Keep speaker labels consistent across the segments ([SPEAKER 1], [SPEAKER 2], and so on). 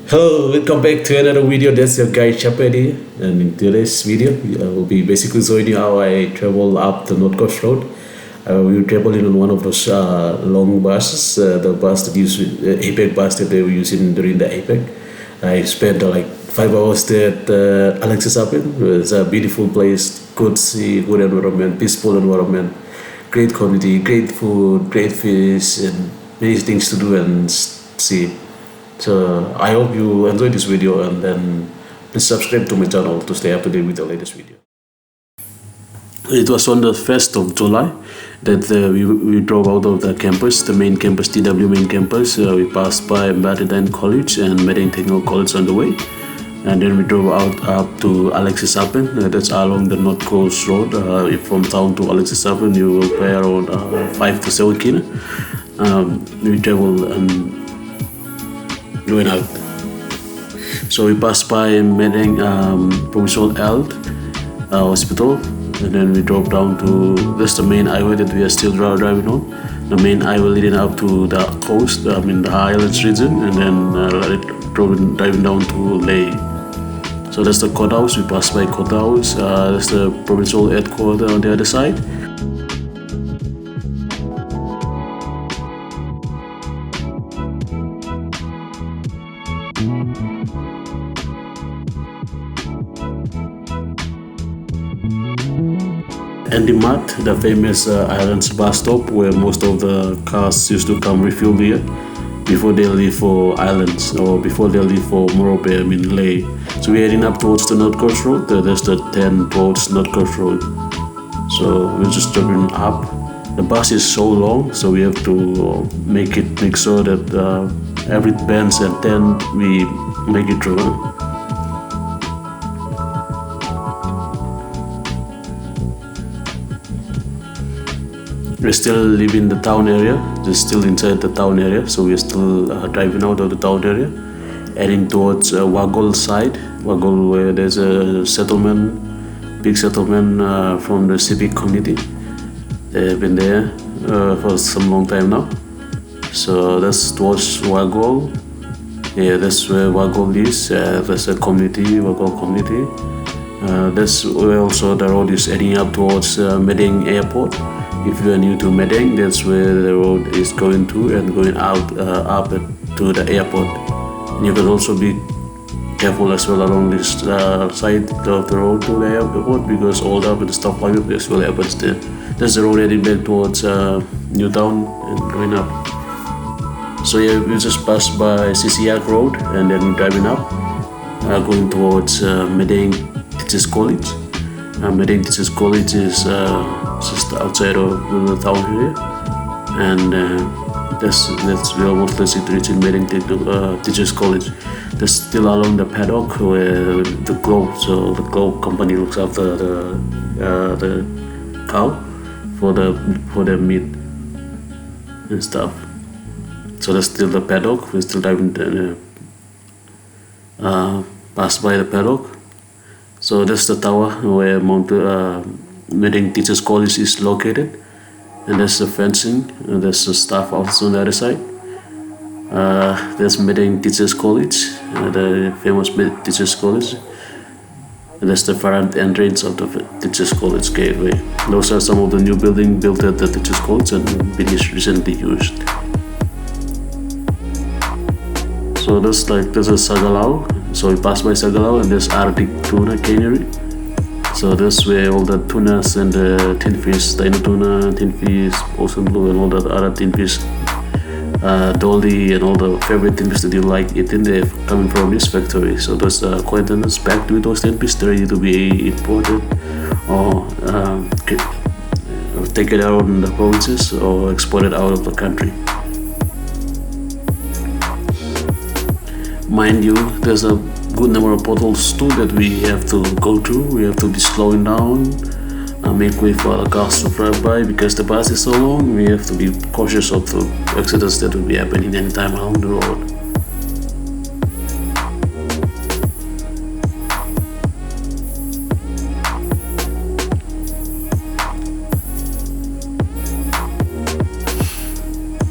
[SPEAKER 1] Hello, welcome back to another video. That's your guy Chapped here. And in today's video, I will be basically showing you how I travel up the North Coast Road. We were traveling on one of those long buses, the bus that APEC bus that they were using during the APEC. I spent like 5 hours there at Alexishafen. It's a beautiful place, good sea, good environment, peaceful environment, great community, great food, great fish, and many things to do and see. So I hope you enjoyed this video, and then please subscribe to my channel to stay up to date with the latest video. It was on the 1st of July that we drove out of the campus, the main campus, TW main campus. We passed by Madang College and Madang Technical College on the way. And then we drove out up to Alexishafen. That's along the North Coast Road. From town to Alexishafen, you will pay around 5 to 7 km. We traveled and went out. So we passed by Madang Provincial Health Hospital, and then we drove down to this the main highway that we are still driving on. The main highway leading up to the coast, the Highlands region, and then driving down to Leh. So that's the courthouse. We passed by courthouse. That's the provincial headquarters on the other side. And the Mat, the famous islands bus stop where most of the cars used to come refuel here before they leave for islands or before they leave for Morobe, Leh. So we're heading up towards the North Coast Road. There's the 10 towards North Coast Road. So we're just driving up. The bus is so long, so we have to make sure that every bends and tent we make it through. We're still living in the town area, just still inside the town area, so we're still driving out of the town area, heading towards Wagol side, Wagol where there's a settlement, big settlement from the civic community. They've been there for some long time now. So that's towards Wagol. Yeah, that's where Wagol is. There's a community, Wagol community. That's where also the road is heading up towards Madang Airport. If you are new to Madang, that's where the road is going to and going out up to the airport. And you can also be careful as well along this side of the road to the airport, because all the stuff like that as well happens there. That's the road heading back towards Newtown and going up. So yeah, we just passed by CCR Road and then driving up, going towards Madang Teachers College. Madang Teachers College is just outside of the town area, and that's we almost reaching Madang Teachers College. That's still along the paddock where the Globe, so the Globe company looks after the cow for the meat and stuff. So that's still the paddock. We're still driving past by the paddock. So that's the tower where Madang Teachers College is located, and there's the fencing, and there's the staff office on the other side. There's Madang Teachers College, the famous Teachers College. And that's the front entrance of the Teachers College gateway. Those are some of the new buildings built at the Teachers College and been recently used. So there's a Sagalau. So we pass by Sagalau, and there's Arctic Tuna Cannery. So that's where all the tunas and the tin fish, dino tuna, tin fish, ocean blue, and all the other tin fish, dolly, and all the favorite tin fish that you like eating, they're coming from this factory. So those containers packed with those tin fish, they're ready to be imported or taken out in the provinces or exported out of the country. Mind you, there's a good number of potholes too that we have to go through. We have to be slowing down, make way for other cars to drive by, because the bus is so long. We have to be cautious of the accidents that will be happening anytime along the road.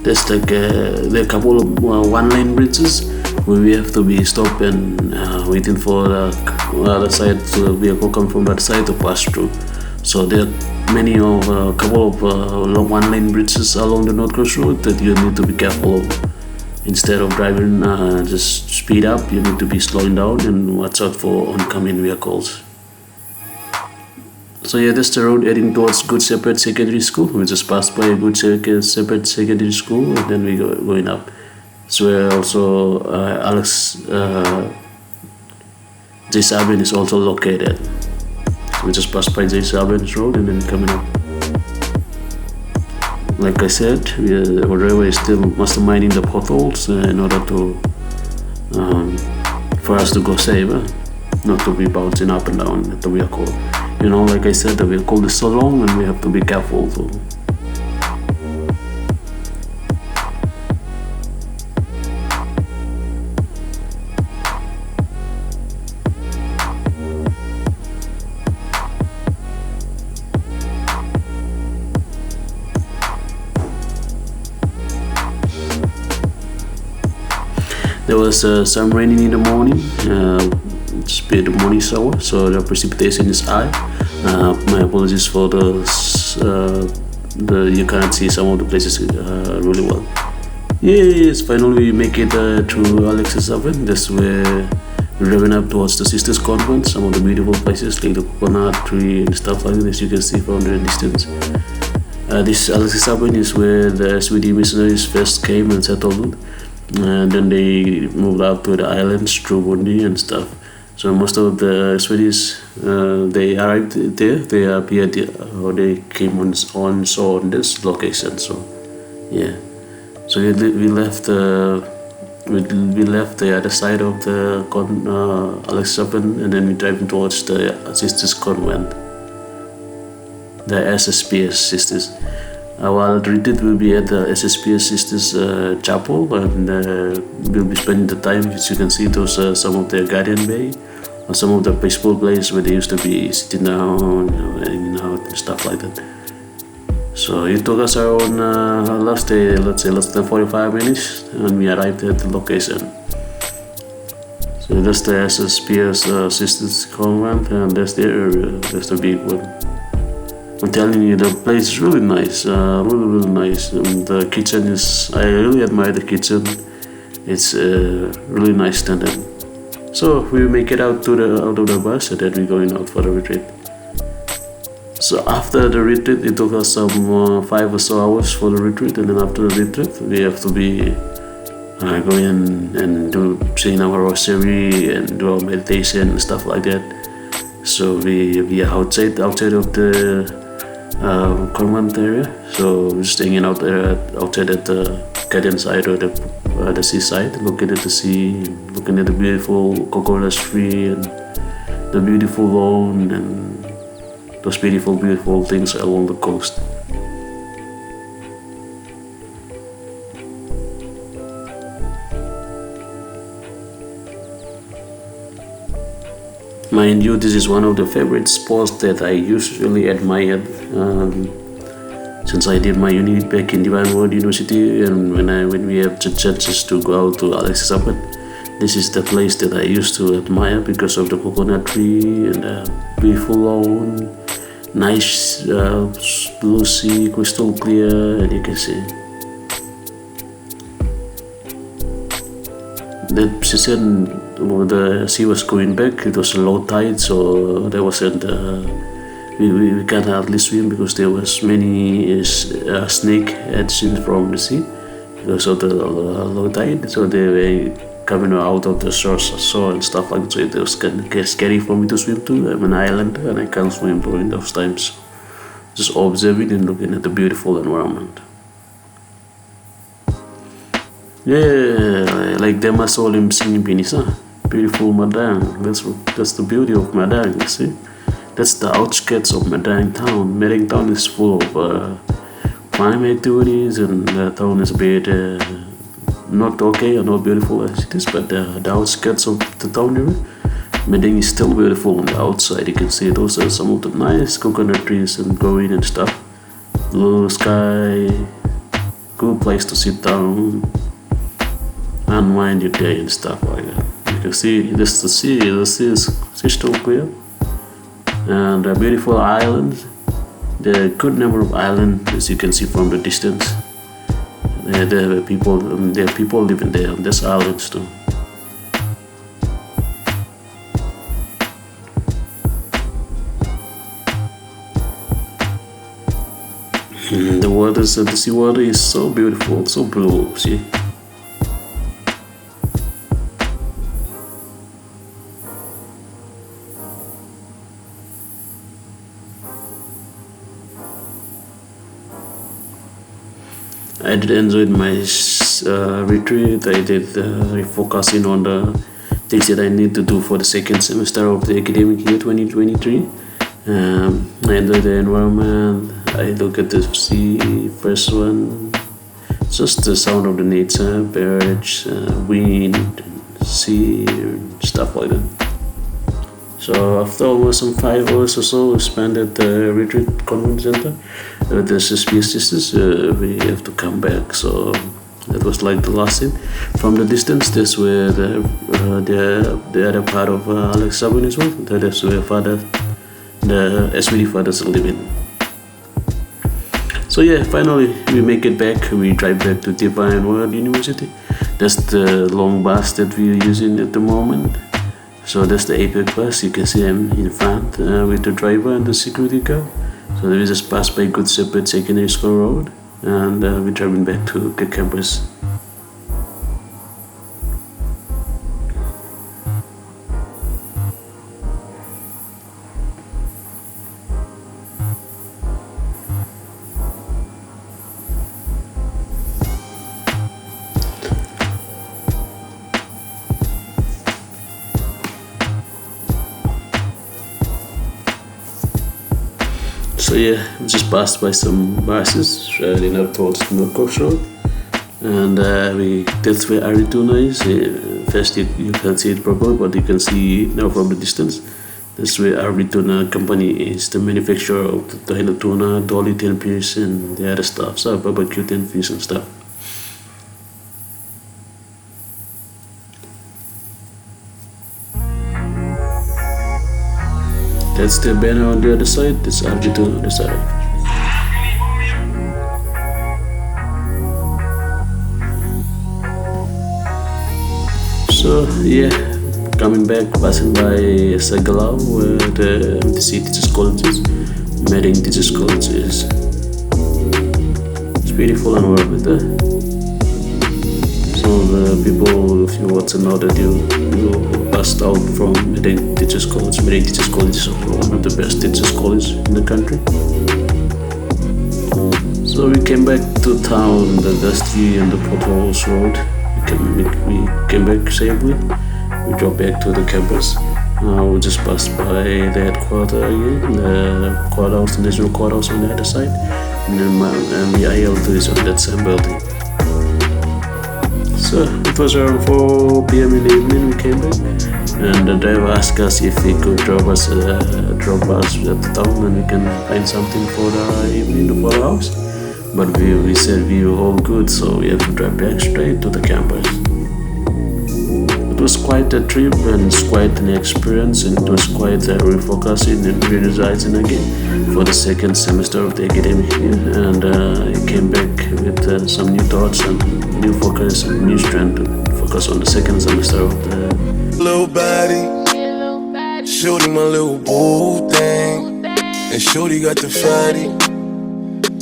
[SPEAKER 1] There's there are a couple of one-lane bridges where we have to be stopped and waiting for the other side vehicle come from that side to pass through. So there are many of a couple of one-lane bridges along the North Coast Road that you need to be careful of. Instead of driving just speed up, you need to be slowing down and watch out for oncoming vehicles. So yeah, that's the road heading towards Good Shepherd Secondary School. We just passed by Good Shepherd Secondary School and then we go going up. It's where also Alexishafen is also located. So we just passed by Alexishafen Road and then coming up. Like I said, our driver is still masterminding the potholes in order to for us to go safe, not to be bouncing up and down at the vehicle. Like I said, the vehicle is so long and we have to be careful too. There was some raining in the morning, it's been the morning shower, so the precipitation is high. My apologies for the you can't see some of the places really well. Yes, finally we make it through Alexishafen. That's where we're driving up towards the Sisters Convent. Some of the beautiful places like the coconut tree and stuff like this you can see from the distance. This Alexishafen is where the Swedish missionaries first came and settled. And then they moved out to the islands through Burundi and stuff. So most of the Swedish, they arrived there. They appeared, or they came on this location. So, yeah. So we left the other side of the Alexishafen, and then we driving towards the Sisters Convent, the SSPS Sisters. Our retreat will be at the SSPS Sisters Chapel, and we'll be spending the time. As you can see, those are some of the garden bay, or some of the peaceful place where they used to be sitting down, hanging out and stuff like that. So it took us around last day, let's say less than 45 minutes, and we arrived at the location. So that's the SSPS Sisters Convent, and that's the area. That's the big one. I'm telling you, the place is really nice, really nice. The kitchen is, I really admire the kitchen. It's really nice standard. So we make it out of the bus, and then we're going out for the retreat. So after the retreat, it took us some 5 or so hours for the retreat, and then after the retreat, we have to be going and saying our rosary and do our meditation and stuff like that. So we are outside of the convent area, so we're just hanging out there outside at the garden side or the seaside, looking at the sea, looking at the beautiful coconut tree and the beautiful lawn and those beautiful things along the coast. Mind you, this is one of the favorite spots that I usually admired since I did my unit back in Divine Word University, and when we have the chances to go out to Alexishafen, this is the place that I used to admire because of the coconut tree and the beautiful lawn, nice blue sea, crystal clear, and you can see. That season, when the sea was going back, it was low tide, so there wasn't. We can't hardly swim because there was many snake had seen from the sea because of the low tide. So they were coming out of the shore and stuff like that. So it was kind of scary for me to swim to. I'm an island and I can't swim during those times. Just observing and looking at the beautiful environment. Yeah, like them I saw them singing Pinisa. Beautiful Madang. That's the beauty of Madang, you see. That's the outskirts of Madang town. Madang town is full of crime activities, and the town is a bit not okay or not beautiful as it is, but the outskirts of the town area, Madang is still beautiful on the outside. You can see those are some of the nice coconut trees and growing and stuff. Blue sky, good place to sit down. unwind your day and stuff like that. You can see this the sea is crystal clear, and a beautiful island. There are a good number of islands, as you can see from the distance. There are people living there on these islands too. The seawater is so beautiful, so blue. See. I did enjoy my retreat. I did refocusing on the things that I need to do for the second semester of the academic year 2023. I enjoy the environment. I look at the sea, first one, just the sound of the nature, birds, wind, sea, and stuff like that. So after almost some 5 hours or so we spent at the retreat convent center, the sisters, we have to come back. So that was like the last scene. From the distance, that's where the other part of Alexishafen as well. That is where the SVD fathers are living. So yeah, finally we make it back. We drive back to Divine Word University. That's the long bus that we're using at the moment. So that's the APEC bus. You can see them in front with the driver and the security guard. So we just passed by Good Shepherd Secondary School Road, and we're driving back to the campus. So yeah, we just passed by some buses heading up towards North Coast Road, and that's where Arituna is. First you can't see it properly, but you can see now from the distance. That's where Arituna company is, the manufacturer of the Tahina tuna, dolly 10 piece, and the other stuff, so barbecue 10 piece and stuff. That's the banner on the other side. That's Arjuna on the side. So yeah, coming back, passing by Sagalau, where the MTC Teachers College is, Madang Teachers College is. It's beautiful environment there. Some of the people, if you want to know that you passed out from Madang Teachers College. Madang Teachers College is one of the best teachers college in the country. So we came back to town, the Dusty and the Potholes Road. We came back safely. We drove back to the campus. We just passed by the headquarters again, the courthouse, the national courthouse on the other side, and then the IL2 is on that same building. So it was around 4 p.m. in the evening. We came back, and the driver asked us if he could drop us at the town, and we can find something for the evening for the house. But we said we were all good, so we have to drive back straight to the campus. It was quite a trip, and it's quite an experience, and it was quite a refocusing and reenergizing again for the second semester of the academic year. And I came back with some new thoughts and new focus and new strength to focus on the second semester of the
[SPEAKER 2] little body. Shorty my little boo thing, and Shorty got the fatty.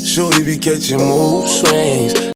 [SPEAKER 2] Shorty be catching mood swings.